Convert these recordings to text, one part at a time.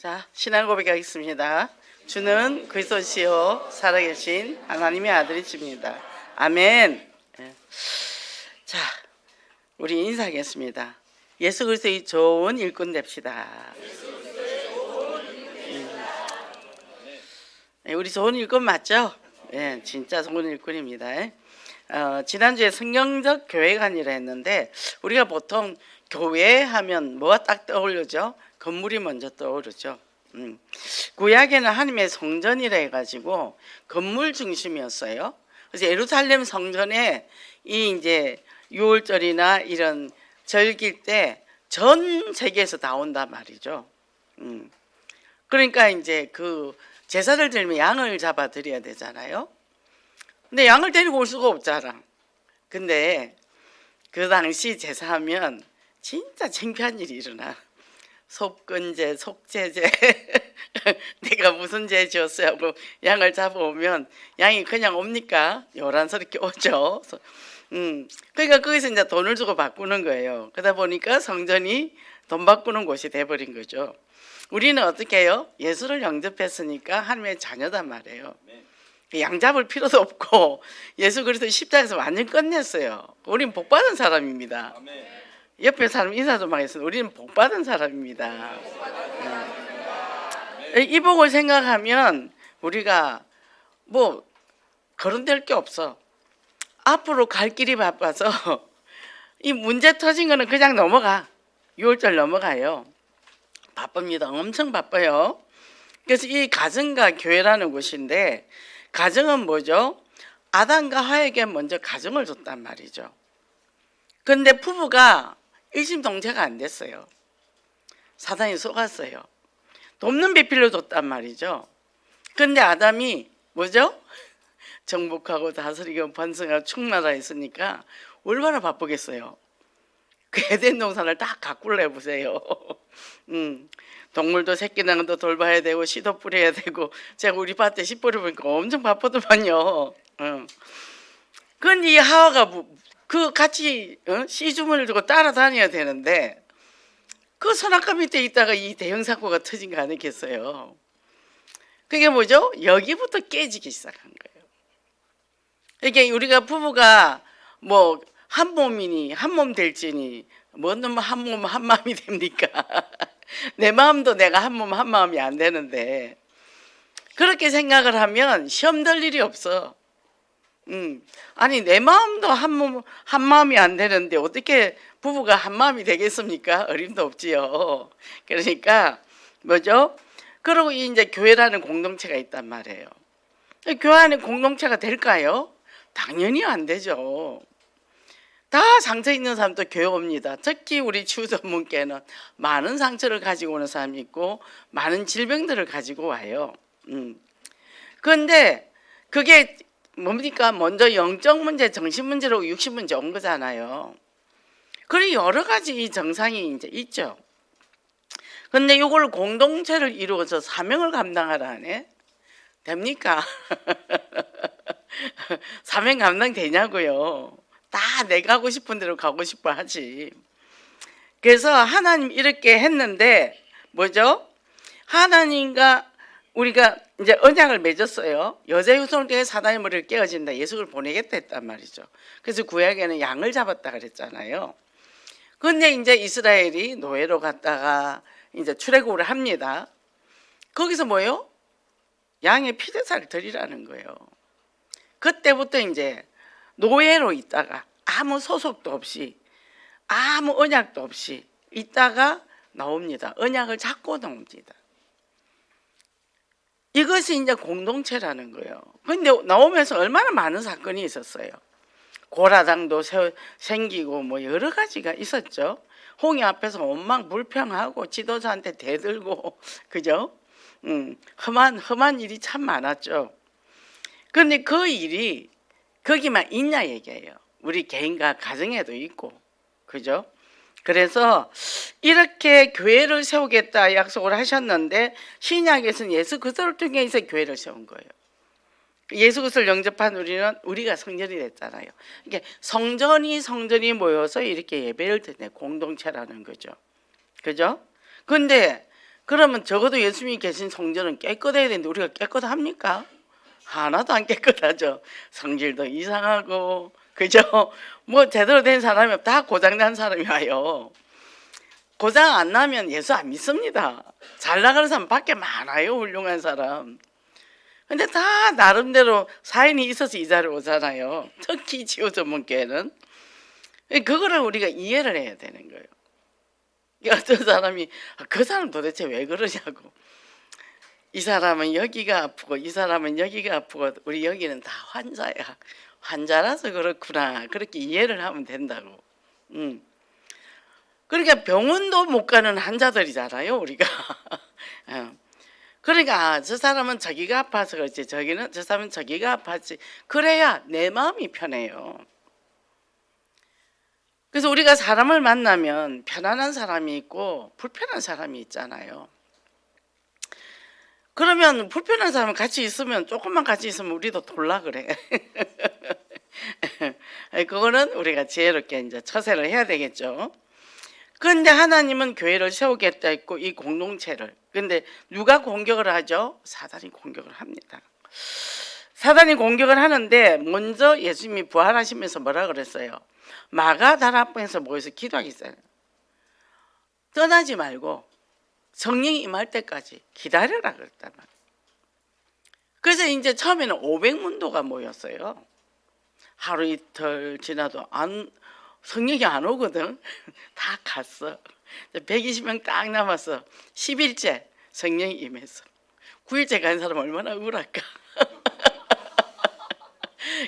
자, 신앙 고백하겠습니다. 주는 그리스도시요 살아계신 하나님의 아들이십니다. 아멘. 예. 자, 우리 인사하겠습니다. 예수 그리스도의 좋은 일꾼 됩시다. 우리 좋은 일꾼 맞죠? 예, 진짜 좋은 일꾼입니다. 지난주에 성경적 교회관이라 했는데 우리가 보통 교회 하면 뭐가 딱 떠오르죠? 건물이 먼저 떠오르죠. 구약에는 하나님의 성전이라 해가지고 건물 중심이었어요. 그래서 예루살렘 성전에 이 이제 유월절이나 이런 절기일 때 전 세계에서 다 온단 말이죠. 그러니까 이제 그 제사를 드리면 양을 잡아 드려야 되잖아요. 근데 양을 데리고 올 수가 없잖아. 근데 그 당시 제사하면 진짜 창피한 일이 일어나. 속건제, 속죄제 내가 무슨 죄 지었어요 하고 양을 잡아오면 양이 그냥 옵니까? 요란스럽게 오죠. 그러니까 거기서 이제 돈을 주고 바꾸는 거예요. 그러다 보니까 성전이 돈 바꾸는 곳이 돼버린 거죠. 우리는 어떻게 해요? 예수를 영접했으니까 하나님의 자녀단 말이에요. 양 잡을 필요도 없고 예수 그리스도 십자가에서 완전 끝냈어요. 우린 복받은 사람입니다. 옆에 사람 인사 좀 하겠습니다. 우리는 복받은 사람입니다. 이 복을 생각하면 우리가 뭐 거론될 게 없어. 앞으로 갈 길이 바빠서 이 문제 터진 거는 그냥 넘어가. 6월절 넘어가요. 바쁩니다. 엄청 바빠요. 그래서 이 가정과 교회라는 곳인데 가정은 뭐죠? 아담과 하에게 먼저 가정을 줬단 말이죠. 그런데 부부가 일심동체가 안 됐어요. 사단이 속았어요. 돕는 배필로 줬단 말이죠. 그런데 아담이 뭐죠? 정복하고 다스리고 번성하고 충만하다 했으니까 얼마나 바쁘겠어요. 그 에덴 동산을 다 가꾸려 해보세요. 동물도 새끼 낳은 것도 돌봐야 되고 씨도 뿌려야 되고 제가 우리 밭에 씨 뿌려보니까 엄청 바쁘더만요. 그런데 이 하와가 그 같이 씨 주문을 주고 따라다녀야 되는데 그 선악과 밑에 있다가 이 대형 사고가 터진 거 아니겠어요? 그게 뭐죠? 여기부터 깨지기 시작한 거예요. 이게 우리가 부부가 뭐 한 몸이니 한 몸 될지니 뭔 놈 한 몸 한 마음이 됩니까? 내 마음도 내가 한 몸 한 마음이 안 되는데 그렇게 생각을 하면 시험 들 일이 없어. 아니 내 마음도 한 몸 한 마음이 안 되는데 어떻게 부부가 한 마음이 되겠습니까? 어림도 없지요. 그러니까 뭐죠? 그리고 이제 교회라는 공동체가 있단 말이에요. 교회 안에 공동체가 될까요? 당연히 안 되죠. 다 상처 있는 사람도 교회 옵니다. 특히 우리 치유 전문께는 많은 상처를 가지고 오는 사람이 있고 많은 질병들을 가지고 와요. 그런데 그게 뭡니까? 먼저 영적 문제, 정신 문제로 육신 문제 온 거잖아요. 그리고 여러 가지 정상이 이제 있죠. 근데 이걸 공동체를 이루어서 사명을 감당하라 하네. 됩니까? 사명 감당 되냐고요. 다 내가 가고 싶은 대로 가고 싶어 하지. 그래서 하나님 이렇게 했는데 뭐죠? 하나님과 우리가 이제 언약을 맺었어요. 여자 후손을 통해 사단의 머리를 깨어진다. 예수를 보내겠다 했단 말이죠. 그래서 구약에는 양을 잡았다 그랬잖아요. 그런데 이제 이스라엘이 노예로 갔다가 이제 출애굽을 합니다. 거기서 뭐예요? 양의 피대사를 드리라는 거예요. 그때부터 이제 노예로 있다가 아무 소속도 없이 아무 언약도 없이 있다가 나옵니다. 언약을 잡고 나옵니다. 이것이 이제 공동체라는 거예요. 그런데 나오면서 얼마나 많은 사건이 있었어요. 고라당도 생기고 뭐 여러 가지가 있었죠. 홍해 앞에서 원망 불평하고 지도자한테 대들고 그죠? 험한 일이 참 많았죠. 그런데 그 일이 거기만 있냐 얘기예요. 우리 개인과 가정에도 있고 그죠? 그래서 이렇게 교회를 세우겠다 약속을 하셨는데 신약에서는 예수 그리스도를 통해서 교회를 세운 거예요. 예수 그리스도를 영접한 우리가 성전이 됐잖아요. 이게 성전이 모여서 이렇게 예배를 드네 공동체라는 거죠. 그죠? 근데 그러면 적어도 예수님이 계신 성전은 깨끗해야 되는데 우리가 깨끗합니까? 하나도 안 깨끗하죠. 성질도 이상하고, 그죠? 뭐 제대로 된 사람이 다 고장난 사람이 와요. 고장 안 나면 예수 안 믿습니다. 잘 나가는 사람 밖에 많아요, 훌륭한 사람. 근데 다 나름대로 사인이 있어서 이 자리에 오잖아요. 특히 치유 전문교회는. 그거를 우리가 이해를 해야 되는 거예요. 어떤 사람이 그 사람 도대체 왜 그러냐고. 이 사람은 여기가 아프고 이 사람은 여기가 아프고 우리 여기는 다 환자야. 환자라서 그렇구나. 그렇게 이해를 하면 된다고. 그러니까 병원도 못 가는 환자들이잖아요, 우리가. 그러니까 저 사람은 저기가 아파서 그렇지, 저 사람은 저기가 아팠지. 그래야 내 마음이 편해요. 그래서 우리가 사람을 만나면 편안한 사람이 있고 불편한 사람이 있잖아요. 그러면 불편한 사람 같이 있으면, 조금만 같이 있으면 우리도 돌라 그래. 그거는 우리가 지혜롭게 이제 처세를 해야 되겠죠. 그런데 하나님은 교회를 세우겠다 했고 이 공동체를. 근데 누가 공격을 하죠? 사단이 공격을 합니다. 사단이 공격을 하는데 먼저 예수님이 부활하시면서 뭐라 그랬어요? 마가다락방에서 모여서 기도하기 있어요. 떠나지 말고 성령이 임할 때까지 기다려라 그랬단 말이에요. 그래서 이제 처음에는 500문도가 모였어요. 하루 이틀 지나도 성령이 안 오거든. 다 갔어. 120명 딱 남았어. 10일째 성령이 임했어. 9일째 간 사람 얼마나 우울할까.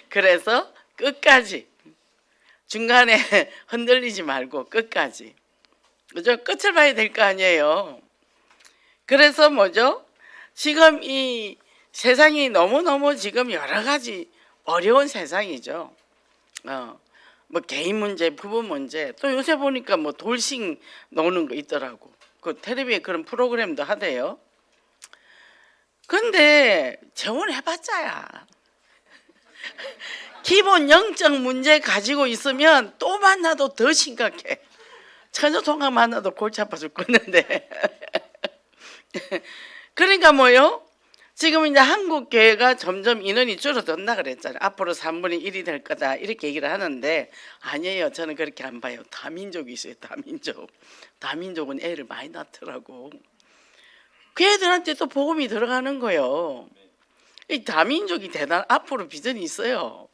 그래서 끝까지, 중간에 흔들리지 말고 끝까지, 그죠? 끝을 봐야 될 거 아니에요. 그래서 뭐죠? 지금 이 세상이 너무너무 지금 여러 가지 어려운 세상이죠. 뭐 개인 문제, 부부 문제, 또 요새 보니까 뭐 돌싱 노는 거 있더라고. 그 텔레비에 그런 프로그램도 하대요. 근데 재혼해봤자야. 기본 영적 문제 가지고 있으면 또 만나도 더 심각해. 처녀통합 만나도 골치 아파 죽겠는데. 그러니까 뭐요? 지금 이제 한국 교회가 점점 인원이 줄어든다 그랬잖아요. 앞으로 3분의 1이 될 거다 이렇게 얘기를 하는데 아니에요. 저는 그렇게 안 봐요. 다민족이 있어요. 다민족. 다민족은 애를 많이 낳더라고. 그 애들한테 또 복음이 들어가는 거예요. 이 다민족이 앞으로 비전이 있어요.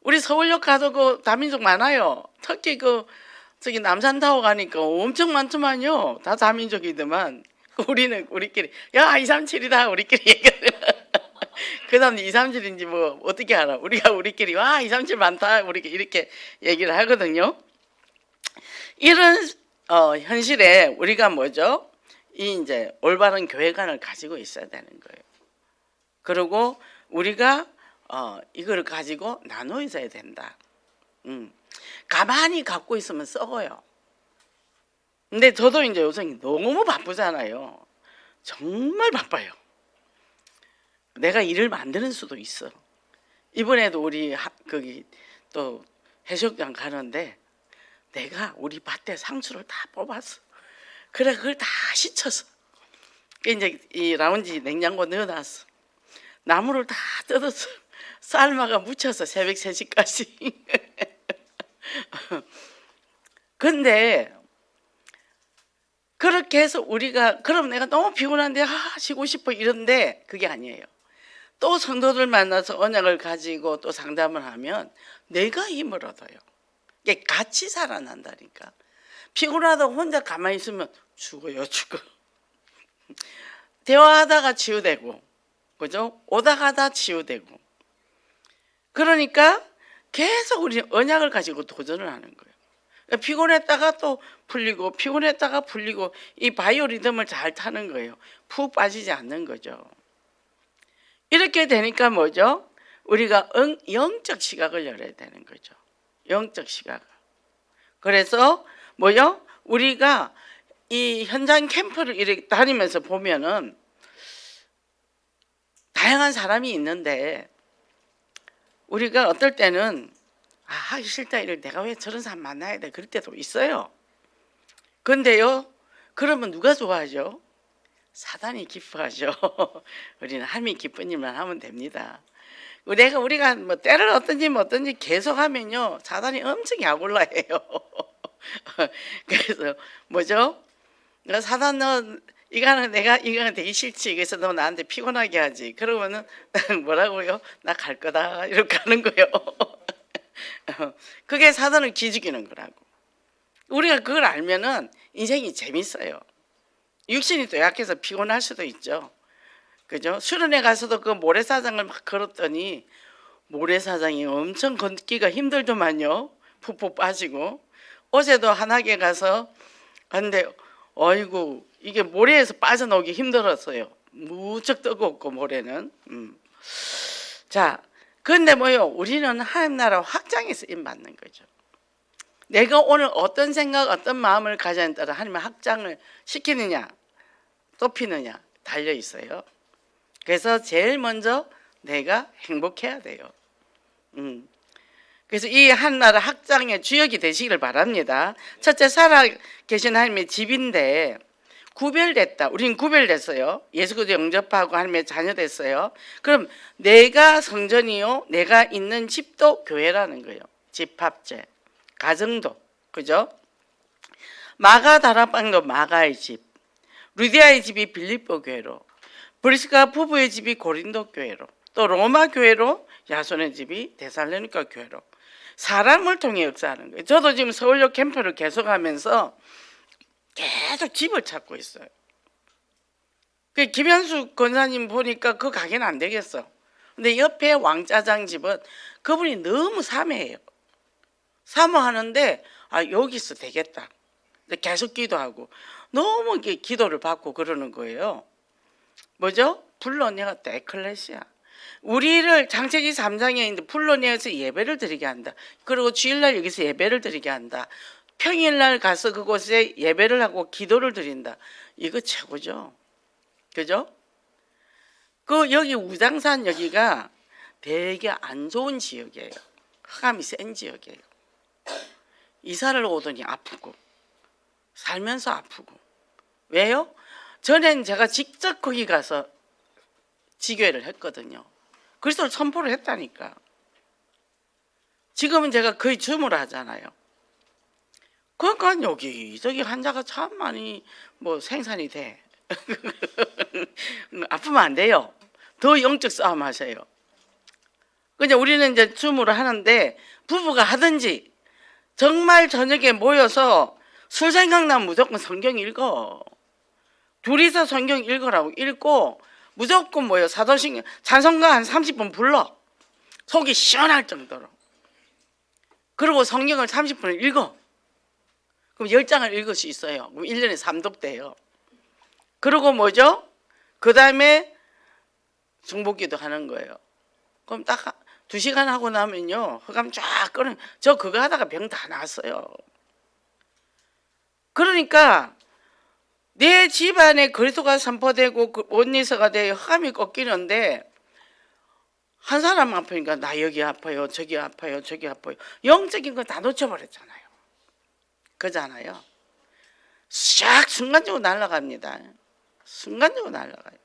우리 서울역 가도 그 다민족 많아요. 특히 저기 남산타워 가니까 엄청 많더만요. 다 다민족이더만. 우리는 우리끼리 야 237이다 우리끼리 얘기를. 그 다음 237인지 뭐 어떻게 알아. 우리가 우리끼리 와 237 많다 우리 이렇게 얘기를 하거든요. 이런 현실에 우리가 뭐죠? 이 이제 올바른 교회관을 가지고 있어야 되는 거예요. 그리고 우리가 이걸 가지고 나눠 있어야 된다. 가만히 갖고 있으면 썩어요. 근데 저도 이제 요새 너무 바쁘잖아요. 정말 바빠요. 내가 일을 만드는 수도 있어. 이번에도 우리 거기 또 해수욕장 가는데 내가 우리 밭에 상추를 다 뽑았어. 그래 그걸 다 씻어서 이제 이 라운지 냉장고 넣어놨어. 나무를 다 뜯어서 삶아가 묻혀서 새벽 3시까지. 근데 그렇게 해서 우리가 그럼 내가 너무 피곤한데 쉬고 싶어 이런데 그게 아니에요. 또 성도들 만나서 언약을 가지고 또 상담을 하면 내가 힘을 얻어요. 이게 같이 살아난다니까. 피곤하다고 혼자 가만히 있으면 죽어요, 죽어. 대화하다가 치유되고, 그죠? 오다 가다 치유되고. 그러니까 계속 우리 언약을 가지고 도전을 하는 거예요. 피곤했다가 또 풀리고 피곤했다가 풀리고 이 바이오 리듬을 잘 타는 거예요. 푹 빠지지 않는 거죠. 이렇게 되니까 뭐죠? 우리가 영적 시각을 열어야 되는 거죠. 영적 시각을. 그래서 뭐요? 우리가 이 현장 캠프를 이렇게 다니면서 보면은 다양한 사람이 있는데 우리가 어떨 때는 하기 싫다 이럴 내가 왜 저런 사람 만나야 돼 그럴 때도 있어요. 근데요 그러면 누가 좋아하죠? 사단이 기뻐하죠. 우리는 하나님이 기쁜 일만 하면 됩니다. 우리가 뭐 때를 어떤지 계속하면요 사단이 엄청 약올라해요. 그래서 뭐죠? 사단 너 이거는 되게 싫지. 그래서 너 나한테 피곤하게 하지. 그러면은 뭐라고요? 나 갈 거다 이렇게 하는 거예요. 그게 사단을 기죽이는 거라고. 우리가 그걸 알면은 인생이 재밌어요. 육신이 또 약해서 피곤할 수도 있죠. 그죠? 수련회 가서도 그 모래사장을 막 걸었더니 모래사장이 엄청 걷기가 힘들더만요. 푹푹 빠지고. 어제도 한하계 가서 근데 어이구 이게 모래에서 빠져나오기 힘들었어요. 무척 뜨겁고 모래는. 자, 근데 뭐요? 우리는 하나님 나라 확장에 쓰임 받는 거죠. 내가 오늘 어떤 생각, 어떤 마음을 가지냐에 따라 하나님의 확장을 시키느냐, 높이느냐 달려 있어요. 그래서 제일 먼저 내가 행복해야 돼요. 그래서 이 하나나라 확장의 주역이 되시기를 바랍니다. 첫째, 살아 계신 하나님의 집인데 구별됐다. 우리는 구별됐어요. 예수 그리스도 영접하고 하나님의 자녀 됐어요. 그럼 내가 성전이요, 내가 있는 집도 교회라는 거예요. 집합제, 가정도, 그죠? 마가 다락방도 마가의 집, 루디아의 집이 빌립보 교회로, 브리스가 부부의 집이 고린도 교회로, 또 로마 교회로, 야손의 집이 데살로니가 교회로 사람을 통해 역사하는 거예요. 저도 지금 서울역 캠프를 계속하면서 계속 집을 찾고 있어요. 그 김현수 권사님 보니까 그 가게는 안 되겠어. 근데 옆에 왕짜장 집은 그분이 너무 사모해요. 사모하는데 여기서 되겠다. 근데 계속 기도하고 너무 기도를 받고 그러는 거예요. 뭐죠? 불러내었다. 에클레시아. 우리를 창세기 3장에 있는데 불러내어서 예배를 드리게 한다. 그리고 주일날 여기서 예배를 드리게 한다. 평일날 가서 그곳에 예배를 하고 기도를 드린다. 이거 최고죠. 그죠? 여기 우장산 여기가 되게 안 좋은 지역이에요. 흑암이 센 지역이에요. 이사를 오더니 아프고 살면서 아프고. 왜요? 전엔 제가 직접 거기 가서 지교회를 했거든요. 그리스도를 선포를 했다니까. 지금은 제가 거의 줌으로 하잖아요. 그러니까 여기저기 환자가 참 많이 생산이 돼. 아프면 안 돼요. 더 영적 싸움 하세요. 그냥 우리는 이제 줌으로 하는데 부부가 하든지 정말 저녁에 모여서 술 생각나면 무조건 성경 읽어. 둘이서 성경 읽으라고 읽고 무조건 사도신경 찬송가 한 30분 불러. 속이 시원할 정도로. 그리고 성경을 30분을 읽어. 그럼 10장을 읽을 수 있어요. 그럼 1년에 3독돼요. 그리고 뭐죠? 그 다음에 중보기도 하는 거예요. 그럼 딱 2시간 하고 나면요. 흑암 쫙 끄는, 저 그거 하다가 병 다 났어요. 그러니까 내 집안에 그리스도가 선포되고 원리서가 되어 흑암이 꺾이는데 한 사람 아프니까 나 여기 아파요, 저기 아파요, 저기 아파요. 영적인 거 다 놓쳐버렸잖아요. 그잖아요. 샥 순간적으로 날아갑니다. 순간적으로 날아가요.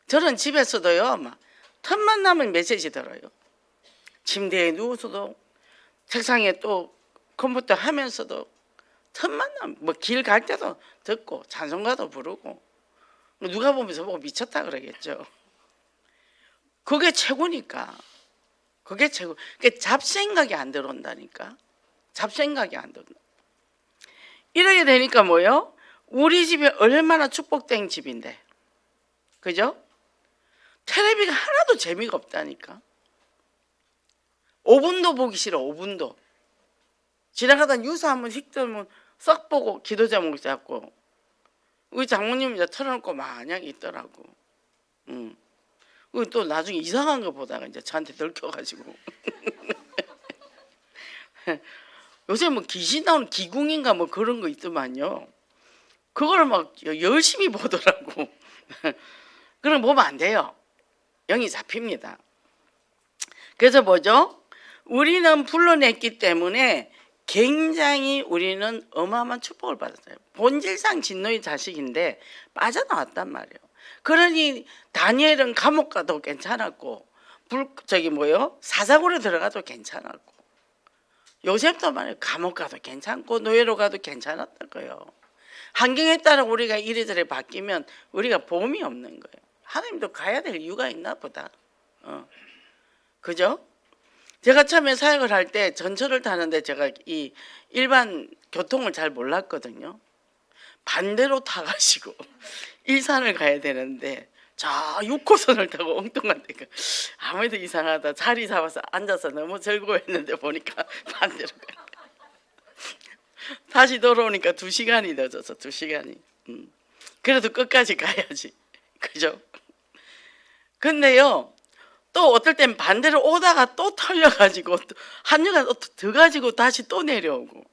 저는 집에서도요, 막 틈만 나면 메시지 들어요. 침대에 누워서도 책상에 또 컴퓨터 하면서도 틈만 나면 길 갈 때도 듣고 찬송가도 부르고 누가 보면서 보고 미쳤다 그러겠죠. 그게 최고니까. 그게 최고. 그게 잡생각이 안 들어온다니까. 잡생각이 안 들어온다. 이렇게 되니까 뭐요? 우리 집이 얼마나 축복된 집인데. 그죠? 텔레비가 하나도 재미가 없다니까. 5분도 보기 싫어. 5분도. 지나가다 뉴스 한번 휙 들면 썩 보고 기도 제목 잡고. 우리 장모님이 이제 틀어놓고 마냥 있더라고. 또 나중에 이상한 거 보다가 이제 저한테 들켜가지고. 요새 귀신 나오는 기궁인가 그런 거 있더만요. 그걸 막 열심히 보더라고. 그럼 보면 안 돼요. 영이 잡힙니다. 그래서 뭐죠? 우리는 불러냈기 때문에 굉장히 우리는 어마어마한 축복을 받았어요. 본질상 진노의 자식인데 빠져나왔단 말이에요. 그러니 다니엘은 감옥 가도 괜찮았고 사자굴에 들어가도 괜찮았고, 요셉도 말이에요. 감옥 가도 괜찮고 노예로 가도 괜찮았던 거예요. 환경에 따라 우리가 이래저래 바뀌면 우리가 보험이 없는 거예요. 하나님도 가야 될 이유가 있나 보다. 그죠? 제가 처음에 사역을 할 때 전철을 타는데 제가 이 일반 교통을 잘 몰랐거든요. 반대로 타가지고 일산을 가야 되는데 저 6호선을 타고 엉뚱한 데가 아무래도 이상하다. 자리 잡아서 앉아서 너무 즐거워했는데 보니까 반대로 가. 다시 돌아오니까 2시간이 늦어서 2시간이. 그래도 끝까지 가야지. 그죠? 근데요, 또 어떨 땐 반대로 오다가 또 털려가지고 한 시간 더 가지고 다시 또 내려오고.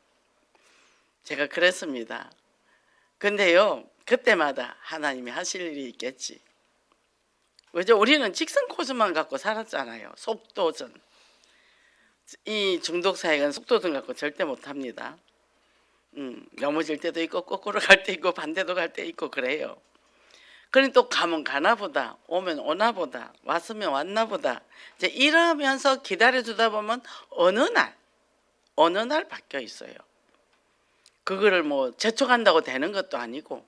제가 그랬습니다. 근데요, 그때마다 하나님이 하실 일이 있겠지. 그죠? 우리는 직선 코스만 갖고 살았잖아요. 속도전. 이 중독사역은 속도전 갖고 절대 못합니다. 넘어질 때도 있고 거꾸로 갈 때 있고 반대도 갈 때 있고 그래요. 그러니 또 가면 가나 보다, 오면 오나 보다, 왔으면 왔나 보다. 이제 이러면서 기다려주다 보면 어느 날 바뀌어 있어요. 그거를 뭐 재촉한다고 되는 것도 아니고.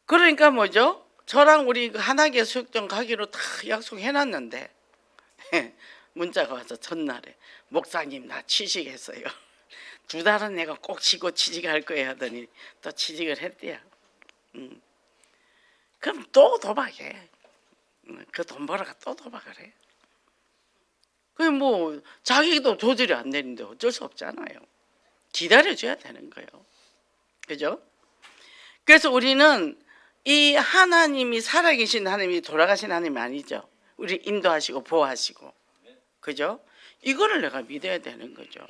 그러니까 뭐죠? 저랑 우리 한학의 수육장 가기로 다 약속해놨는데 문자가 와서 전날에 목사님 나 취직했어요. 2달은 내가 꼭 쉬고 취직할 거야 하더니 또 취직을 했대요. 그럼 또 도박해. 그 돈 벌어가 또 도박을 해. 그 뭐 자기도 조절이 안 되는데 어쩔 수 없잖아요. 기다려줘야 되는 거예요. 그죠? 그래서 우리는 이 하나님이 살아계신 하나님이 돌아가신 하나님이 아니죠. 우리 인도하시고 보호하시고. 그죠? 이거를 내가 믿어야 되는 거죠.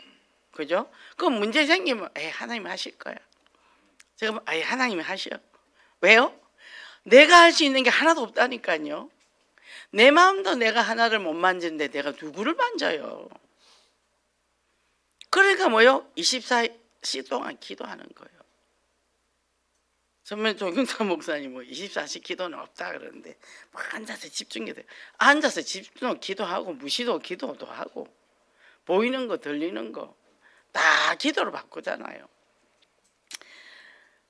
그죠? 그럼 문제 생기면 하나님 하실 거야. 제가 하나님이 하셔. 왜요? 내가 할 수 있는 게 하나도 없다니까요. 내 마음도 내가 하나를 못 만지는데 내가 누구를 만져요? 그러니까 뭐요? 24시 동안 기도하는 거예요. 전면 조경사 목사님 24시 기도는 없다 그러는데 앉아서 집중해야 돼요. 앉아서 집중 기도하고 무시도 기도도 하고 보이는 거 들리는 거 다 기도로 바꾸잖아요.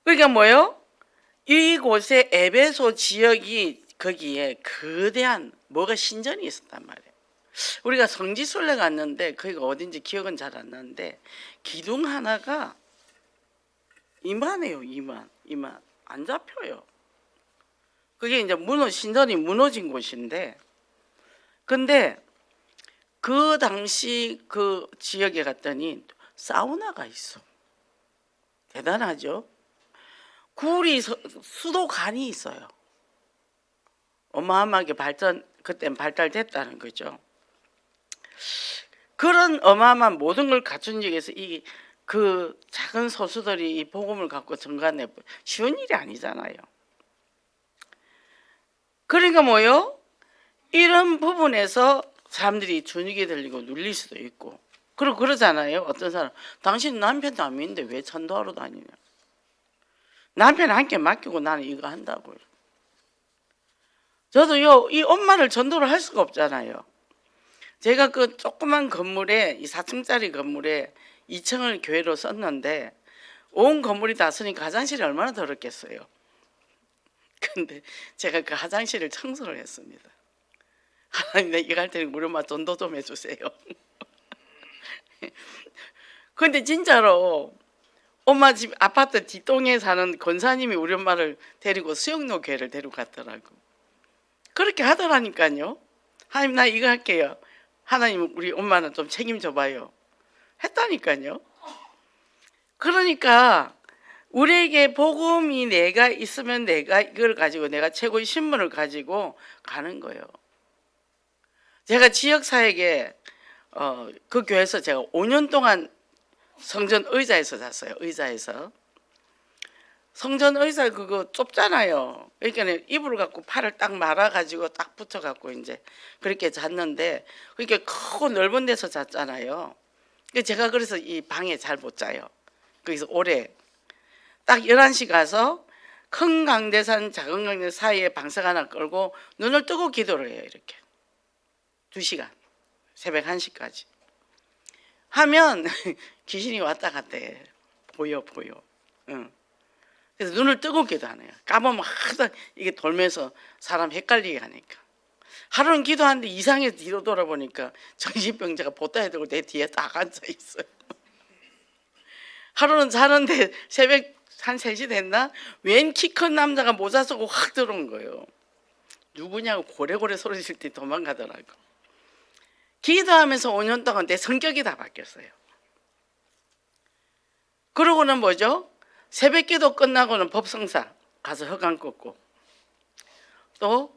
그러니까 뭐요? 이곳에 에베소 지역이 거기에 거대한 뭐가 신전이 있었단 말이에요. 우리가 성지순례 갔는데 거기가 어딘지 기억은 잘 안 나는데 기둥 하나가 이만해요. 이만 안 잡혀요. 그게 이제 신전이 무너진 곳인데, 근데 그 당시 그 지역에 갔더니 사우나가 있어. 대단하죠? 수도관이 있어요. 어마어마하게 그땐 발달됐다는 거죠. 그런 어마어마한 모든 걸 갖춘 지역에서 그 작은 소수들이 이 복음을 갖고 전가내 쉬운 일이 아니잖아요. 그러니까 뭐요? 이런 부분에서 사람들이 주눅이 들리고 눌릴 수도 있고, 그리고 그러잖아요. 어떤 사람, 당신 남편도 안 믿는데 왜 전도하러 다니냐? 남편 함께 맡기고 나는 이거 한다고요. 저도요, 이 엄마를 전도를 할 수가 없잖아요. 제가 그 조그만 건물에, 이 4층짜리 건물에 2층을 교회로 썼는데 온 건물이 다 쓰니까 화장실이 얼마나 더럽겠어요. 근데 제가 그 화장실을 청소를 했습니다. 하나님, 내 이거 할 테니 우리 엄마 전도 좀 해주세요. 근데 진짜로 엄마 집 아파트 뒷동에 사는 권사님이 우리 엄마를 데리고 수영로 교회를 데려갔더라고. 그렇게 하더라니까요. 하나님, 나 이거 할게요. 하나님, 우리 엄마는 좀 책임져봐요. 했다니까요. 그러니까 우리에게 복음이 내가 있으면 내가 이걸 가지고 내가 최고의 신분을 가지고 가는 거예요. 제가 지역사역에 그 교회에서 제가 5년 동안 성전 의자에서 잤어요. 의자에서. 성전 의자 그거 좁잖아요. 그러니까 이불을 갖고 팔을 딱 말아가지고 딱 붙여갖고 이제 그렇게 잤는데, 그렇게 크고 넓은 데서 잤잖아요. 제가 그래서 이 방에 잘 못 자요. 거기서 오래 딱 11시 가서 큰 강대산 작은 강대산 사이에 방석 하나 끌고 눈을 뜨고 기도를 해요. 이렇게 2시간 새벽 1시까지 하면 귀신이 왔다 갔다 해. 보여. 응. 그래서 눈을 뜨고 기도하네요. 까보면 항상 이게 돌면서 사람 헷갈리게 하니까. 하루는 기도하는데 이상해서 뒤로 돌아보니까 정신병자가 보따리 들고 내 뒤에 딱 앉아 있어요. 하루는 자는데 새벽 한 3시 됐나? 웬 키 큰 남자가 모자 쓰고 확 들어온 거예요. 누구냐고 고래고래 소리 질 때 도망가더라고. 기도하면서 5년 동안 내 성격이 다 바뀌었어요. 그러고는 뭐죠? 새벽 기도 끝나고는 법성사 가서 허강 꺾고, 또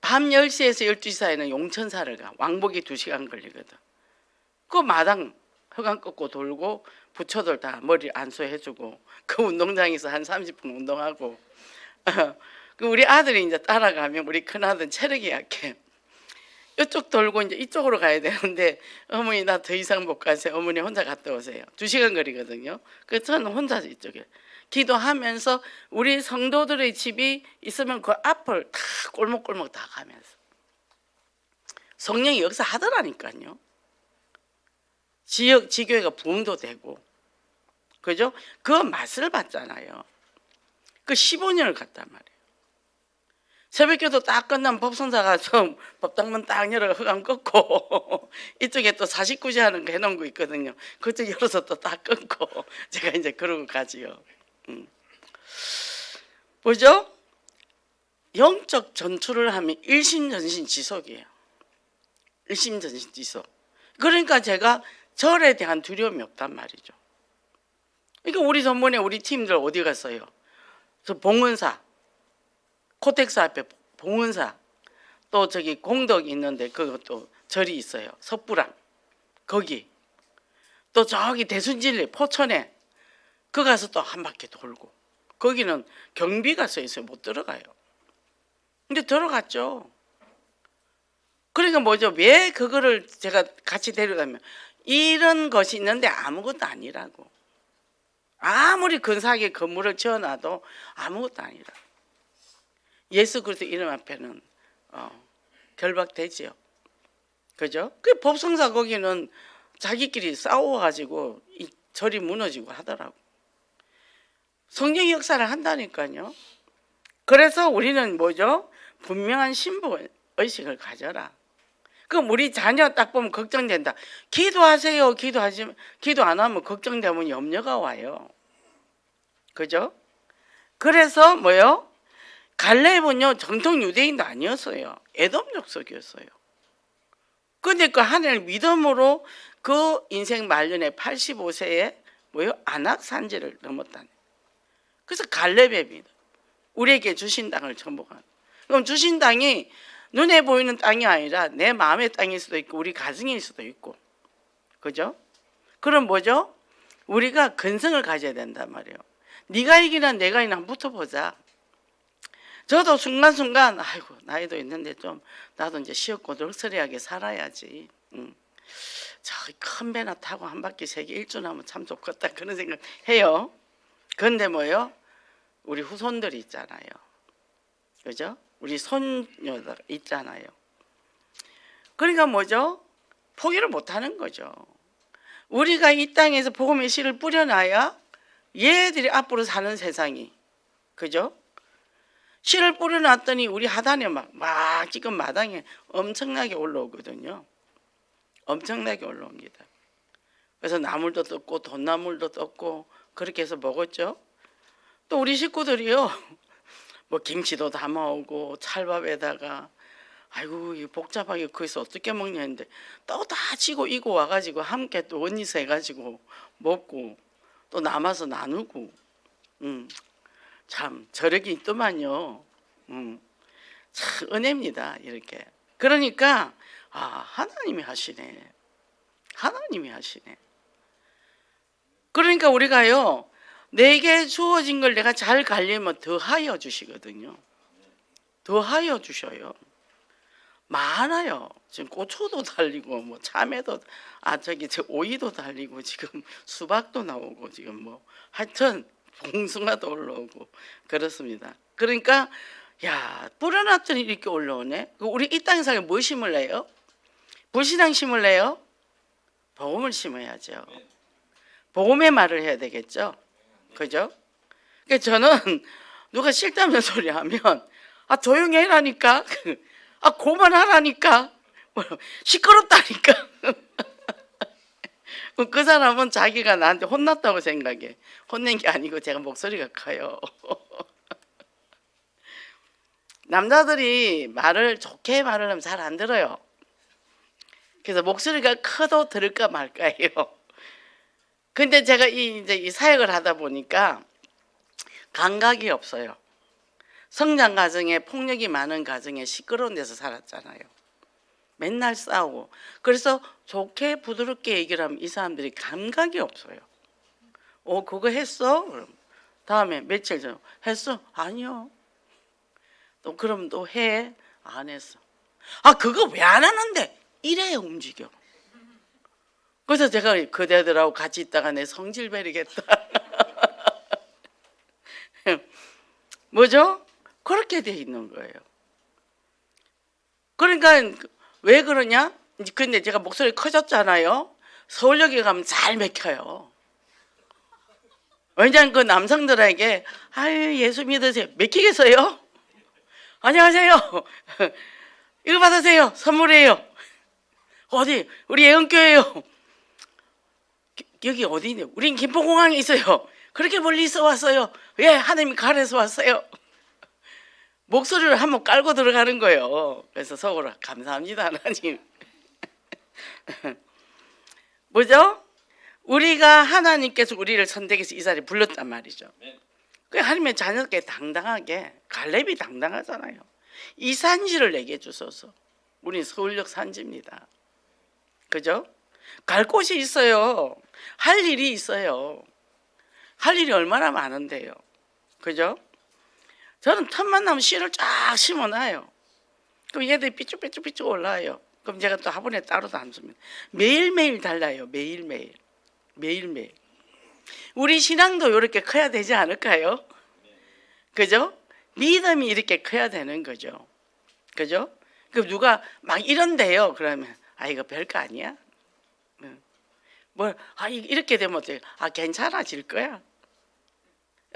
밤 10시에서 12시 사이에는 용천사를 가. 왕복이 2시간 걸리거든. 그 마당 허강 꺾고 돌고 부처들 다 머리 안수해주고 그 운동장에서 한 30분 운동하고 우리 아들이 이제 따라가면 우리 큰아들은 체력이 약해. 이쪽 돌고 이제 이쪽으로 가야 되는데 어머니 나 더 이상 못 가세요. 어머니 혼자 갔다 오세요. 2시간 거리거든요. 그래서 저는 혼자 이쪽에 기도하면서 우리 성도들의 집이 있으면 그 앞을 다 골목골목 다 가면서 성령이 역사하더라니까요. 지교회가 부흥도 되고, 그죠? 그 맛을 봤잖아요. 그 15년을 갔단 말이에요. 새벽기도 딱 끝나면 법성사가 처음 법당문 딱 열어 허강 끊고 이쪽에 또 49시 하는 거 해놓은 거 있거든요. 그쪽 열어서 또 딱 끊고 제가 이제 그러고 가지요. 뭐죠? 영적 전투를 하면 일심전심 지속이에요. 일심전심 지속. 그러니까 제가 절에 대한 두려움이 없단 말이죠. 그러니까 우리 전번에 우리 팀들 어디 갔어요? 저 봉은사, 코텍스 앞에 봉은사, 또 저기 공덕 있는데 그것도 절이 있어요. 석불암 거기, 또 저기 대순진리 포천에 그 가서 또 한 바퀴 돌고, 거기는 경비가 서 있어요. 못 들어가요. 근데 들어갔죠. 그러니까 뭐죠? 왜 그거를 제가 같이 데려가면 이런 것이 있는데 아무것도 아니라고. 아무리 근사하게 건물을 지어놔도 아무것도 아니라. 예수 그리스도 이름 앞에는 결박되지요. 그죠? 그 법성사 거기는 자기끼리 싸워가지고 이 절이 무너지고 하더라고. 성령 역사를 한다니까요. 그래서 우리는 뭐죠? 분명한 신부 의식을 가져라. 그럼 우리 자녀 딱 보면 걱정된다. 기도하세요. 기도 안 하면 걱정되면 염려가 와요. 그죠? 그래서 뭐요? 갈렙은요 정통 유대인도 아니었어요. 에돔 족속이었어요. 근데 그 하나님을 믿음으로 그 인생 말년에 85세에 뭐요? 안악산지를 넘었다네. 그래서 갈렙의 믿음. 우리에게 주신 땅을 정복하는. 그럼 주신 땅이 눈에 보이는 땅이 아니라 내 마음의 땅일 수도 있고 우리 가정일 수도 있고, 그죠? 그럼 뭐죠? 우리가 근성을 가져야 된단 말이에요. 네가 이기나 내가 이기나 한번 붙어보자. 저도 순간순간 아이고 나이도 있는데 좀 나도 이제 시었고 럭셔리하게 살아야지. 저기 큰 배나 타고 한 바퀴 세계 일주하면 참 좋겠다 그런 생각 해요. 그런데 뭐요? 우리 후손들이 있잖아요. 그죠? 우리 손녀들 있잖아요. 그러니까 뭐죠? 포기를 못하는 거죠. 우리가 이 땅에서 복음의 씨를 뿌려놔야 얘들이 앞으로 사는 세상이, 그죠? 씨를 뿌려놨더니 우리 하단에 막 지금 마당에 엄청나게 올라오거든요. 엄청나게 올라옵니다. 그래서 나물도 떴고 돈나물도 떴고 그렇게 해서 먹었죠. 또 우리 식구들이요, 뭐 김치도 담아오고 찰밥에다가 아이고 이 복잡하게 거기서 어떻게 먹냐 했는데 또 다 치고 이고 와가지고 함께 또 원리서 해가지고 먹고 또 남아서 나누고, 참 저력이 있더만요. 참 은혜입니다. 이렇게. 그러니까 하나님이 하시네. 하나님이 하시네. 그러니까 우리가요, 내게 주어진 걸 내가 잘 관리하면 더하여 주시거든요. 더하여 주셔요. 많아요. 지금 고초도 달리고 뭐 참외도 저 오이도 달리고 지금 수박도 나오고 지금 뭐 하여튼 봉숭아도 올라오고 그렇습니다. 그러니까 야 뿌려놨더니 이렇게 올라오네. 우리 이 땅에 살면 뭐 심을래요? 불신앙 심을래요? 복음을 심어야죠. 복음의 말을 해야 되겠죠. 그죠? 그러니까 저는 누가 쓸데없는 소리 하면 조용히 해라니까 그만하라니까 시끄럽다니까 그 사람은 자기가 나한테 혼났다고 생각해. 혼낸 게 아니고 제가 목소리가 커요. 남자들이 말을 좋게 말을 하면 잘 안 들어요. 그래서 목소리가 커도 들을까 말까예요. 근데 제가 이제 이 사역을 하다 보니까 감각이 없어요. 성장 과정에 폭력이 많은 가정에 시끄러운 데서 살았잖아요. 맨날 싸우고. 그래서 좋게 부드럽게 얘기를 하면 이 사람들이 감각이 없어요. 그거 했어? 그럼 다음에 며칠 전 했어? 아니요. 또 그럼 또 해? 안 했어. 그거 왜 안 하는데? 이래 움직여. 그래서 제가 그대들하고 같이 있다가 내 성질 베리겠다. 뭐죠? 그렇게 돼 있는 거예요. 그러니까 왜 그러냐? 근데 제가 목소리 커졌잖아요. 서울역에 가면 잘 맥혀요. 왜냐하면 그 남성들에게 예수 믿으세요. 맥히겠어요? 안녕하세요. 이거 받으세요. 선물이에요. 어디? 우리 예언교회요. 여기 어디냐? 우린 김포공항에 있어요. 그렇게 멀리서 왔어요. 예, 하나님이 가래서 왔어요. 목소리를 한번 깔고 들어가는 거예요. 그래서 속으로 감사합니다 하나님. 뭐죠? 우리가 하나님께서 우리를 선택해서 이 자리에 불렀단 말이죠. 그 하나님의 자녀께 당당하게, 갈렙이 당당하잖아요. 이 산지를 내게 주소서. 우린 서울역 산지입니다. 그죠? 갈 곳이 있어요. 할 일이 있어요. 할 일이 얼마나 많은데요. 그죠? 저는 틈만 나면 씨를 쫙 심어놔요. 그럼 얘들이 삐쭉삐쭉 올라와요. 그럼 제가 또 화분에 따로 담습니다. 매일매일 달라요. 매일매일. 우리 신앙도 이렇게 커야 되지 않을까요? 그죠? 믿음이 이렇게 커야 되는 거죠. 그죠? 그럼 누가 막 이런대요. 그러면 이거 별거 아니야. 이렇게 되면 어때요? 괜찮아질 거야.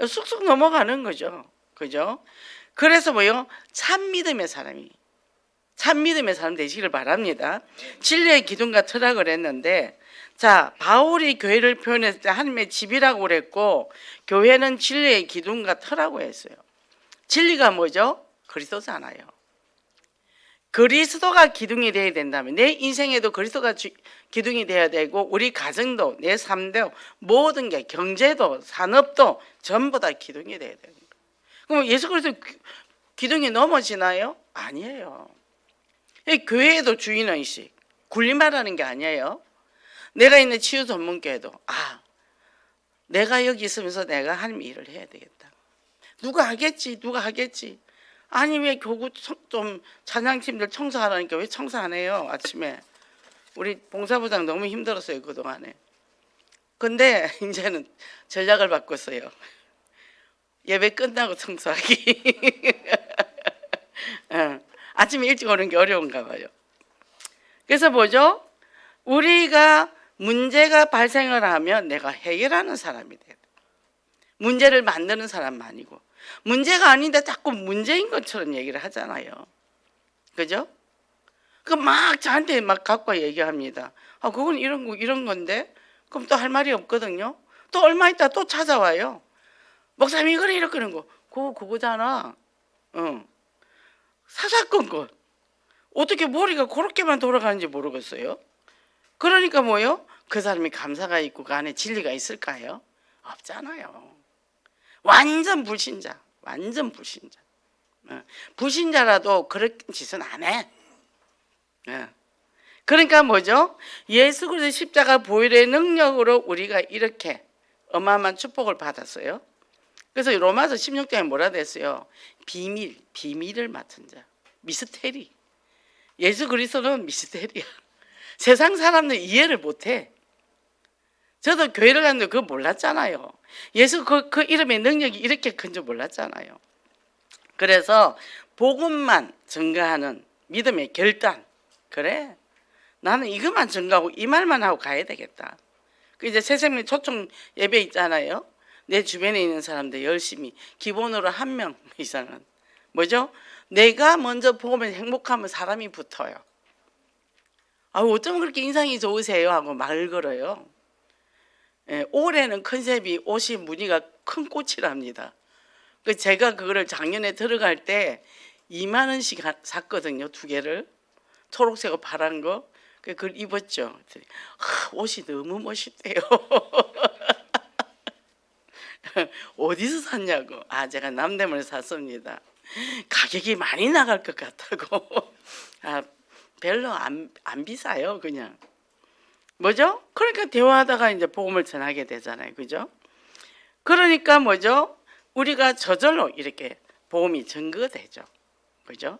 쑥쑥 넘어가는 거죠. 그죠? 그래서 참 믿음의 사람 되시기를 바랍니다. 진리의 기둥과 철학을 했는데, 자, 바울이 교회를 표현했을 때 하나님의 집이라고 그랬고, 교회는 진리의 기둥과 터라고 했어요. 진리가 뭐죠? 그리스도잖아요. 그리스도가 기둥이 되어야 된다면 내 인생에도 그리스도가 기둥이 되어야 되고, 우리 가정도 내 삶도 모든 게 경제도 산업도 전부 다 기둥이 되어야 되는 거예요. 그럼 예수 그리스도 기둥이 넘어지나요? 아니에요. 교회에도 주인의식, 군림하라는 게 아니에요. 내가 있는 치유 전문교회도 내가 여기 있으면서 내가 하나님 일을 해야 되겠다. 누가 하겠지. 아니 왜 교구 좀 찬양팀들 청소하라니까 왜 청소 안 해요? 아침에 우리 봉사부장 너무 힘들었어요 그동안에. 근데 이제는 전략을 바꿨어요. 예배 끝나고 청소하기. 아침에 일찍 오는 게 어려운가 봐요. 그래서 뭐죠? 우리가 문제가 발생을 하면 내가 해결하는 사람이 돼요. 문제를 만드는 사람 아니고, 문제가 아닌데 자꾸 문제인 것처럼 얘기를 하잖아요. 그죠? 막 저한테 막 갖고 얘기합니다. 그건 이런 건데? 그럼 또 할 말이 없거든요. 또 얼마 있다 또 찾아와요. 목사님 이거래 이렇게 하는 거. 그거잖아. 사사건건. 어떻게 머리가 그렇게만 돌아가는지 모르겠어요. 그러니까 뭐요? 그 사람이 감사가 있고 그 안에 진리가 있을까요? 없잖아요. 완전 불신자. 불신자라도 그런 짓은 안 해. 그러니까 뭐죠? 예수 그리스도의 십자가 보혈의 능력으로 우리가 이렇게 어마어마한 축복을 받았어요. 그래서 로마서 16장에 뭐라 됐어요? 비밀을 맡은 자, 미스테리. 예수 그리스도는 미스테리야. 세상 사람들 이해를 못해. 저도 교회를 갔는데 그거 몰랐잖아요. 예수 그 이름의 능력이 이렇게 큰 줄 몰랐잖아요. 그래서 복음만 증거하는 믿음의 결단. 그래, 나는 이것만 증거하고 이 말만 하고 가야 되겠다. 그 이제 새생명 초청 예배 있잖아요. 내 주변에 있는 사람들 열심히 기본으로 1명 이상은 뭐죠? 내가 먼저 복음을 행복하면 사람이 붙어요. 아, 어쩌면 그렇게 인상이 좋으세요 하고 말 걸어요. 예, 올해는 컨셉이 옷이 무늬가 큰 꽃이랍니다. 그 제가 그거를 작년에 들어갈 때 2만 원씩 샀거든요. 2개를 초록색과 파란 거. 그걸 입었죠. 옷이 너무 멋있대요. 어디서 샀냐고. 아, 제가 남대문에 샀습니다. 가격이 많이 나갈 것 같다고. 아, 별로 안 비싸요. 그냥 뭐죠? 그러니까 대화하다가 이제 복음을 전하게 되잖아요. 그죠? 그러니까 뭐죠? 우리가 저절로 이렇게 복음이 증거되죠. 그죠?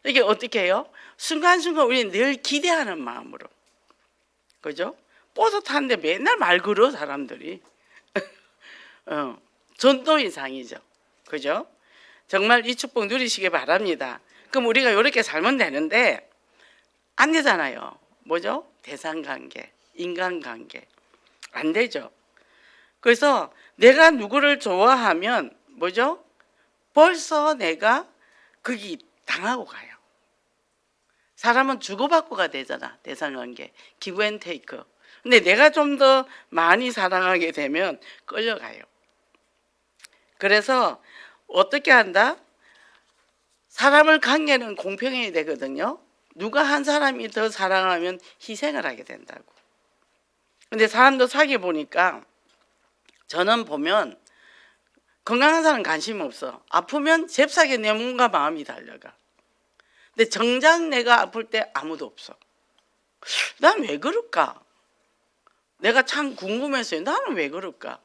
이게 어떻게 해요? 순간순간 우리는 늘 기대하는 마음으로. 그죠? 버스 타는데 맨날 말 걸어 사람들이. 전도 이상이죠. 그죠? 정말 이 축복 누리시기 바랍니다. 그럼 우리가 이렇게 살면 되는데 안 되잖아요. 뭐죠? 대상관계, 인간관계 안 되죠. 그래서 내가 누구를 좋아하면 뭐죠? 벌써 내가 거기 당하고 가요. 사람은 주고받고가 되잖아. 대상관계, 기브 앤 테이크. 근데 내가 좀 더 많이 사랑하게 되면 끌려가요. 그래서 어떻게 한다? 사람을 관계는 공평해야 되거든요. 누가 한 사람이 더 사랑하면 희생을 하게 된다고. 근데 사람도 사귀어 보니까 저는 보면 건강한 사람은 관심 없어. 아프면 잽싸게 내 몸과 마음이 달려가. 근데 정작 내가 아플 때 아무도 없어. 난 왜 그럴까? 내가 참 궁금했어요. 나는 왜 그럴까?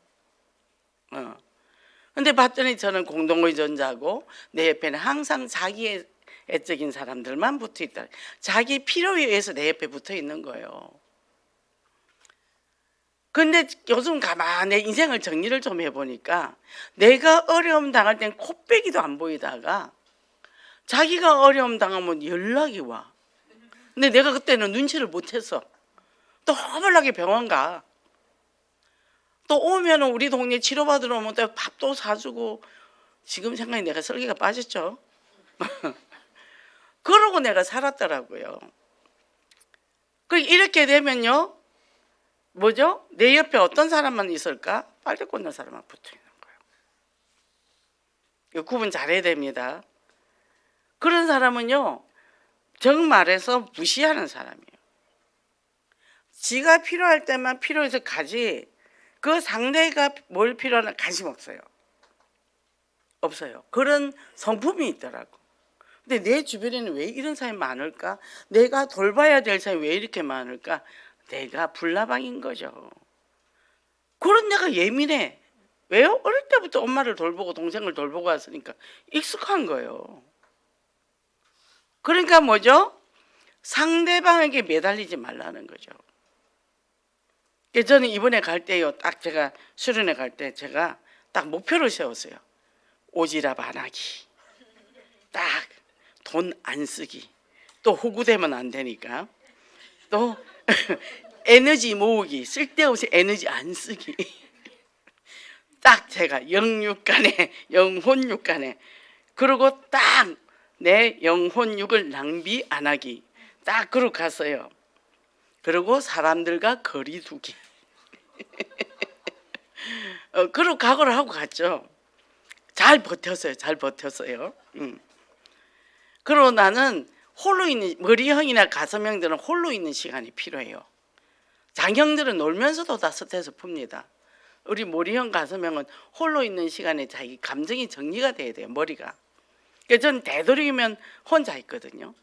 근데 봤더니 저는 공동의존자고 내 옆에는 항상 자기의 애적인 사람들만 붙어 있다. 자기 필요에 의해서 내 옆에 붙어 있는 거예요. 근데 요즘 가만히 내 인생을 정리를 좀 해보니까 내가 어려움 당할 땐 코빼기도 안 보이다가 자기가 어려움 당하면 연락이 와. 근데 내가 그때는 눈치를 못했어. 또 허벌나게 병원 가. 또 오면 우리 동네 치료받으러 오면 또 밥도 사주고. 지금 생각에 내가 설계가 빠졌죠. 그러고 내가 살았더라고요. 이렇게 되면요, 뭐죠? 내 옆에 어떤 사람만 있을까? 빨대 꽂는 사람만 붙어 있는 거예요. 이거 구분 잘해야 됩니다. 그런 사람은요, 정말해서 무시하는 사람이에요. 지가 필요할 때만 필요해서 가지 그 상대가 뭘 필요하나 관심 없어요. 없어요. 그런 성품이 있더라고. 근데 내 주변에는 왜 이런 사람이 많을까? 내가 돌봐야 될 사람이 왜 이렇게 많을까? 내가 불나방인 거죠. 그런 내가 예민해. 왜요? 어릴 때부터 엄마를 돌보고 동생을 돌보고 왔으니까 익숙한 거예요. 그러니까 뭐죠? 상대방에게 매달리지 말라는 거죠. 저는 이번에 갈 때요, 딱 제가 수련회 갈 때 제가 딱 목표를 세웠어요. 오지랖 안 하기, 딱 돈 안 쓰기, 또 호구되면 안 되니까, 또 에너지 모으기, 쓸데없이 에너지 안 쓰기. 딱 제가 영육간에, 영혼육간에, 그리고 딱 내 영혼육을 낭비 안 하기, 딱 그러고 갔어요. 그리고 사람들과 거리 두기. 그러고 각오를 하고 갔죠. 잘 버텼어요. 잘 버텼어요. 그리고 나는 홀로 있는, 머리형이나 가슴형들은 홀로 있는 시간이 필요해요. 장형들은 놀면서도 다 스트레스 풉니다. 우리 머리형, 가슴형은 홀로 있는 시간에 자기 감정이 정리가 돼야 돼요. 머리가. 그래서 저는 되도록이면 혼자 있거든요.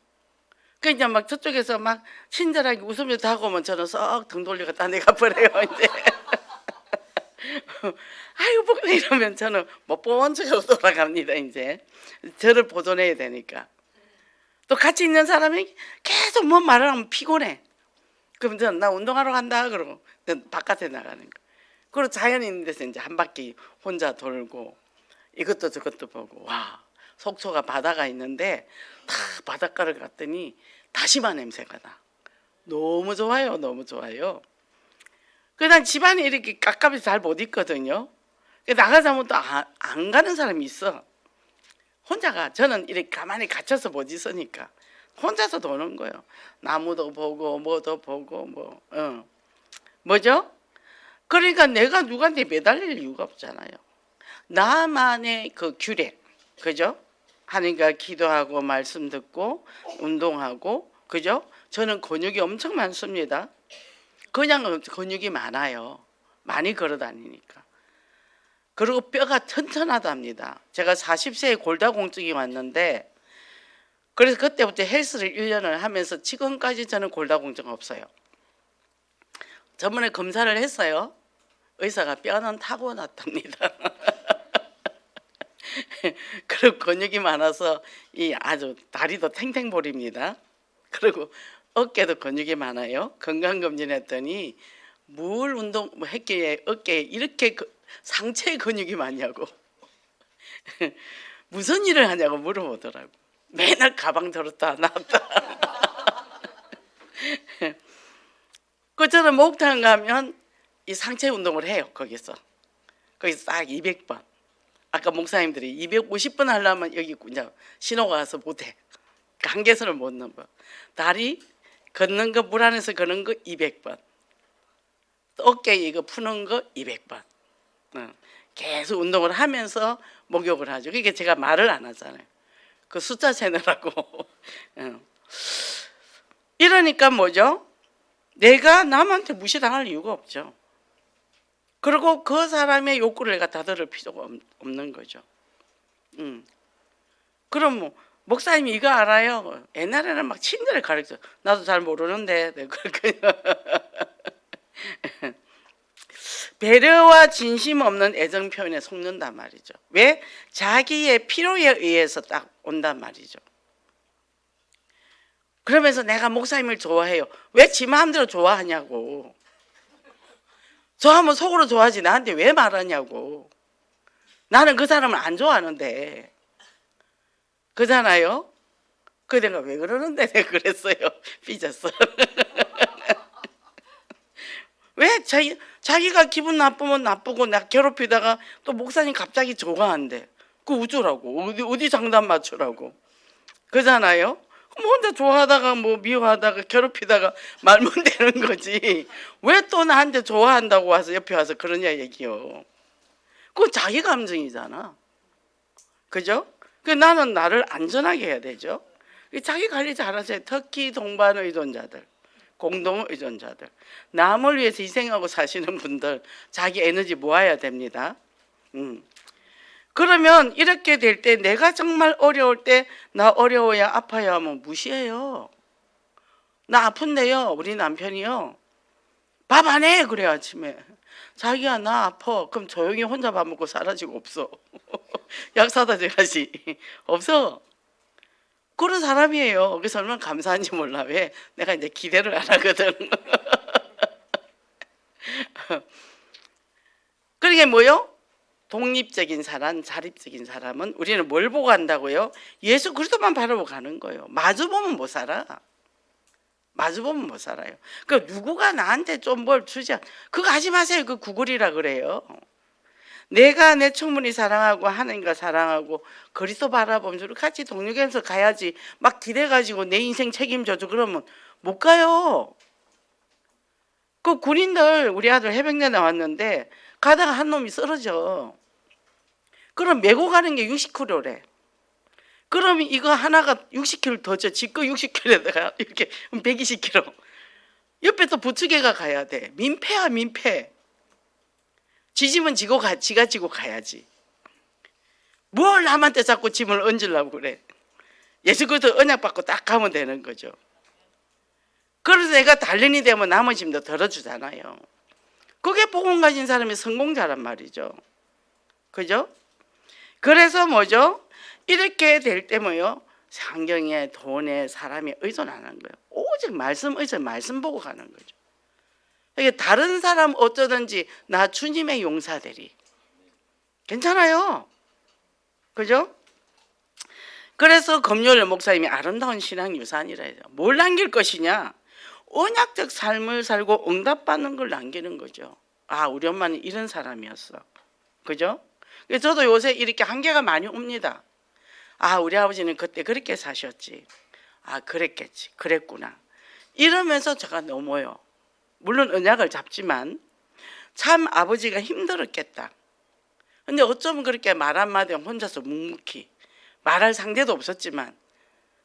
그러니까 막 저쪽에서 막 친절하게 웃으면서 다가오면 저는 썩 등 돌리고 딴 데 가버려요. 이제 아이고 뭐 이러면 저는 못 본 척하고 돌아갑니다. 이제 저를 보존해야 되니까. 또 같이 있는 사람이 계속 뭔 말을 하면 피곤해. 그럼 나 운동하러 간다 그러고 바깥에 나가는 거. 그리고 자연 있는 데서 이제 한 바퀴 혼자 돌고 이것도 저것도 보고 와 속초가 바다가 있는데 다 바닷가를 갔더니 다시마 냄새가 나. 너무 좋아요, 너무 좋아요. 그냥 집안에 이렇게 깝깝해서 잘 못 있거든요. 나가자면 또 안 가는 사람이 있어. 혼자가 저는 이렇게 가만히 갇혀서 못 있으니까 혼자서 도는 거예요. 나무도 보고 뭐도 보고 뭐죠? 그러니까 내가 누구한테 매달릴 이유가 없잖아요. 나만의 그 규례, 그죠? 하니까 기도하고 말씀 듣고 운동하고, 그죠? 저는 근육이 엄청 많습니다. 그냥 근육이 많아요. 많이 걸어 다니니까. 그리고 뼈가 튼튼하답니다. 제가 40세에 골다공증이 왔는데 그래서 그때부터 헬스를 1년을 하면서 지금까지 저는 골다공증 없어요. 저번에 검사를 했어요. 의사가 뼈는 타고났답니다. 그리고 근육이 많아서 이 아주 다리도 탱탱볼입니다. 그리고 어깨도 근육이 많아요. 건강검진했더니 뭘 운동 했기에 어깨에 이렇게 상체 근육이 많냐고 무슨 일을 하냐고 물어보더라고. 맨날 가방 들었다 놨다. 그 저는 목욕탕 가면 이 상체 운동을 해요. 거기서 딱 200번. 아까 목사님들이 250번 하려면 여기 이제 신호가 와서 못해. 간격선을 못 넘어. 다리 걷는 거 물 안에서 걷는 거 200번. 어깨 이거 푸는 거 200번. 계속 운동을 하면서 목욕을 하죠. 그러니까 제가 말을 안 하잖아요. 그 숫자 세느라고. 이러니까 뭐죠? 내가 남한테 무시당할 이유가 없죠. 그리고 그 사람의 욕구를 내가 다 들을 필요가 없는 거죠. 그럼 뭐 목사님이 이거 알아요? 옛날에는 막 친절히 가르쳐. 나도 잘 모르는데. 배려와 진심 없는 애정 표현에 속는단 말이죠. 왜? 자기의 필요에 의해서 딱 온단 말이죠. 그러면서 내가 목사님을 좋아해요. 왜 지 마음대로 좋아하냐고. 좋아하면 속으로 좋아하지 나한테 왜 말하냐고. 나는 그 사람을 안 좋아하는데. 그잖아요. 그 내가 왜 그러는데 내가 그랬어요. 삐졌어. 왜 자기가 기분 나쁘면 나쁘고 나 괴롭히다가 또 목사님 갑자기 좋아한대. 그 우주라고. 어디 장단 맞추라고. 그잖아요. 그럼 혼자 좋아하다가 뭐 미워하다가 괴롭히다가 말면 되는 거지. 왜 또 나한테 좋아한다고 와서 옆에 와서 그러냐 얘기요. 그건 자기 감정이잖아. 그죠? 그 나는 나를 안전하게 해야 되죠. 자기 관리 잘하세요. 특히 동반 의존자들, 공동 의존자들, 남을 위해서 희생하고 사시는 분들 자기 에너지 모아야 됩니다. 그러면 이렇게 될 때 내가 정말 어려울 때 나 어려워야 아파야 하면 무시해요. 나 아픈데요. 우리 남편이요. 밥 안 해. 그래 아침에. 자기야 나 아파. 그럼 조용히 혼자 밥 먹고 사라지고 없어. 약 사다 줘야지. 없어. 그런 사람이에요. 그래서 얼마나 감사한지 몰라. 왜? 내가 이제 기대를 안 하거든. 그러게 뭐요? 독립적인 사람, 자립적인 사람은 우리는 뭘 보고 간다고요? 예수 그리스도만 바라보고 가는 거예요. 마주보면 못 살아. 마주보면 못 살아요. 그 누구가 나한테 좀 뭘 주지 그거 하지 마세요. 그 구글이라 그래요. 내가 내 충분히 사랑하고 하나님과 사랑하고 그리스도 바라보면서 같이 동력에서 가야지. 막 기대가지고 내 인생 책임져줘 그러면 못 가요. 그 군인들 우리 아들 해병대 나왔는데 가다가 한 놈이 쓰러져. 그럼 메고 가는 게 60kg래. 그러면 이거 하나가 60kg 더 줘. 지거 60kg에다가 이렇게 120kg. 옆에 또 부축애가 가야 돼. 민폐야 민폐. 지짐은 지가 지고 가야지. 뭘 남한테 자꾸 짐을 얹으려고 그래. 예수 그리스도 언약 받고 딱 가면 되는 거죠. 그래서 내가 단련이 되면 남은 짐도 덜어주잖아요. 그게 복음 가진 사람이 성공자란 말이죠. 그죠? 그래서 뭐죠? 이렇게 될 때 뭐요? 환경에, 돈에, 사람에 의존 안 하는 거예요. 오직 말씀 의존, 말씀 보고 가는 거죠. 이게 다른 사람 어쩌든지 나 주님의 용사들이 괜찮아요. 그죠? 그래서 금요일 목사님이 아름다운 신앙 유산이라 해요. 뭘 남길 것이냐? 언약적 삶을 살고 응답받는 걸 남기는 거죠. 아, 우리 엄마는 이런 사람이었어. 그죠? 저도 요새 이렇게 한계가 많이 옵니다. 아, 우리 아버지는 그때 그렇게 사셨지. 아, 그랬겠지. 그랬구나. 이러면서 제가 넘어요. 물론 언약을 잡지만 참 아버지가 힘들었겠다. 근데 어쩌면 그렇게 말 한마디 혼자서 묵묵히 말할 상대도 없었지만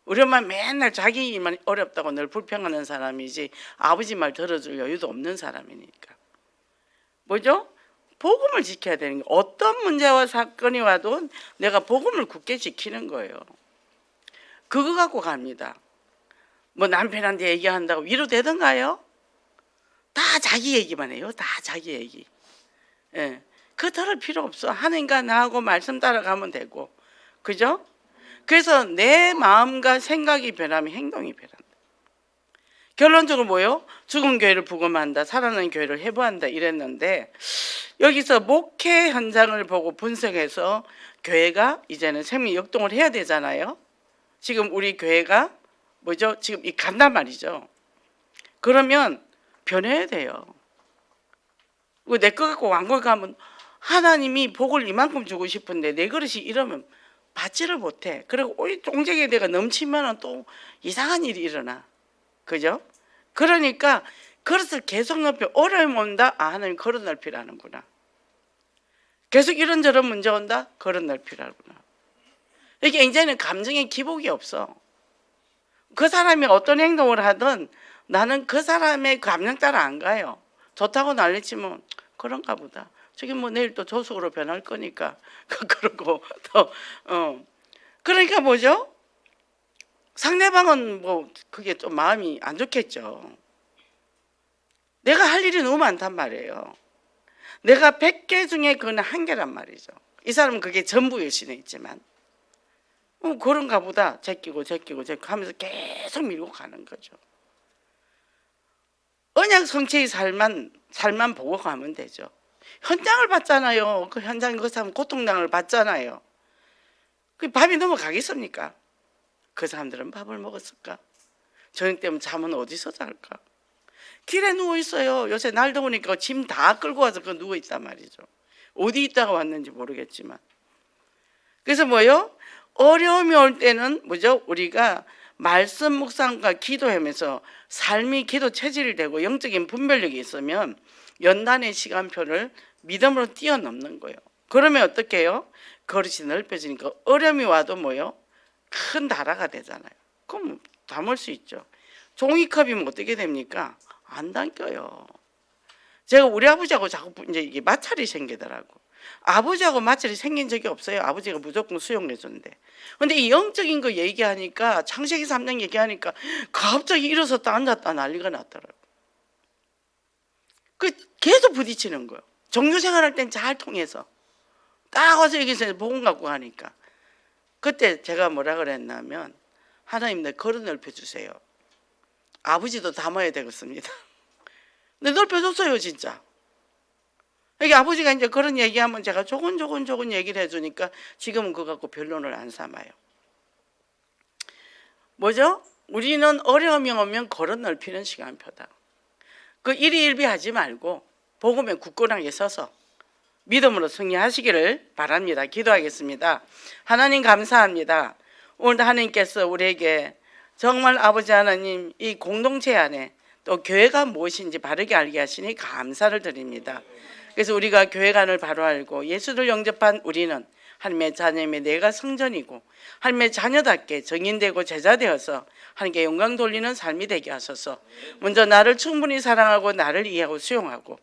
우리 엄마 맨날 자기 일만 어렵다고 늘 불평하는 사람이지 아버지 말 들어줄 여유도 없는 사람이니까. 뭐죠? 복음을 지켜야 되는 거예요. 어떤 문제와 사건이 와도 내가 복음을 굳게 지키는 거예요. 그거 갖고 갑니다. 뭐 남편한테 얘기한다고 위로되던가요? 다 자기 얘기만 해요. 다 자기 얘기. 예. 그거 들을 필요 없어. 하나님과 나하고 말씀 따라가면 되고. 그죠? 그래서 내 마음과 생각이 변하면 행동이 변한다. 결론적으로 뭐예요? 죽은 교회를 부검한다. 살아난 교회를 회복한다. 이랬는데 여기서 목회 현장을 보고 분석해서 교회가 이제는 생명 역동을 해야 되잖아요. 지금 우리 교회가 뭐죠? 지금 간단 말이죠. 그러면 변해야 돼요. 내 거 갖고 왕골 가면 하나님이 복을 이만큼 주고 싶은데 내 그릇이 이러면 받지를 못해. 그리고 오히려 종족에 내가 넘치면 또 이상한 일이 일어나. 그죠? 그러니까 그릇을 계속 넓혀. 어려움 온다? 아, 하나님 그릇 넓히라는구나. 계속 이런저런 문제 온다? 그릇 넓히라구나. 이게 이제는 감정의 기복이 없어. 그 사람이 어떤 행동을 하든 나는 그 사람의 감정 따라 안 가요. 좋다고 난리치면 그런가 보다. 저기 뭐 내일 또 조숙으로 변할 거니까 그러고 또 그러니까 뭐죠? 상대방은 뭐 그게 좀 마음이 안 좋겠죠. 내가 할 일이 너무 많단 말이에요. 내가 100개 중에 그건 한 개란 말이죠. 이 사람은 그게 전부일 수는 있지만 그런가 보다. 제끼고 하면서 계속 밀고 가는 거죠. 언약 성체의 삶만 보고 가면 되죠. 현장을 봤잖아요. 그 현장에 그 사람 고통당을 봤잖아요. 그 밥이 넘어가겠습니까? 그 사람들은 밥을 먹었을까? 저녁 때면 잠은 어디서 잘까? 길에 누워 있어요. 요새 날 더우니까 짐 다 끌고 와서 그 누워 있단 말이죠. 어디 있다가 왔는지 모르겠지만. 그래서 뭐요? 어려움이 올 때는 뭐죠? 우리가 말씀 묵상과 기도하면서 삶이 기도 체질이 되고 영적인 분별력이 있으면 연단의 시간표를 믿음으로 뛰어넘는 거예요. 그러면 어떻게 해요? 그릇이 넓혀지니까 어려움이 와도 뭐요? 큰 다라가 되잖아요. 그럼 담을 수 있죠. 종이컵이면 어떻게 됩니까? 안 담겨요. 제가 우리 아버지하고 자꾸 이제 이게 마찰이 생기더라고. 아버지하고 마찰이 생긴 적이 없어요. 아버지가 무조건 수용해 준대. 근데 이 영적인 거 얘기하니까 창세기 3장 얘기하니까 갑자기 일어섰다 앉았다 난리가 났더라고. 그 계속 부딪히는 거예요. 종교 생활할 땐 잘 통해서 딱 와서 여기서 복음 갖고 가니까 그때 제가 뭐라 그랬냐면 하나님 내 그릇 넓혀주세요. 아버지도 담아야 되겠습니다. 근데 넓혀줬어요 진짜. 이게 아버지가 이제 그런 얘기하면 제가 조곤조곤 얘기를 해주니까 지금은 그거 갖고 변론을 안 삼아요. 뭐죠? 우리는 어려움이 오면 그릇 넓히는 시간표다. 그 일희일비하지 말고 복음에 굳건하게 서서 믿음으로 승리하시기를 바랍니다. 기도하겠습니다. 하나님 감사합니다. 오늘 하나님께서 우리에게 정말 아버지 하나님 이 공동체 안에 또 교회가 무엇인지 바르게 알게 하시니 감사를 드립니다. 그래서 우리가 교회관을 바로 알고 예수를 영접한 우리는 하나님의 자녀임에 내가 성전이고 하나님의 자녀답게 정인되고 제자되어서 하나님께 영광 돌리는 삶이 되게 하소서. 먼저 나를 충분히 사랑하고 나를 이해하고 수용하고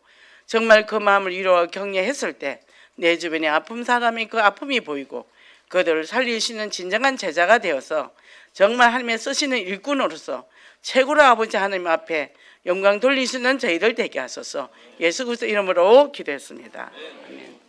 정말 그 마음을 위로와 격려했을 때 내 주변에 아픈 사람이 그 아픔이 보이고 그들을 살리시는 진정한 제자가 되어서 정말 하나님의 쓰시는 일꾼으로서 최고로 아버지 하나님 앞에 영광 돌리시는 저희들 되게 하소서. 예수 그리스도 이름으로 기도했습니다. 아멘.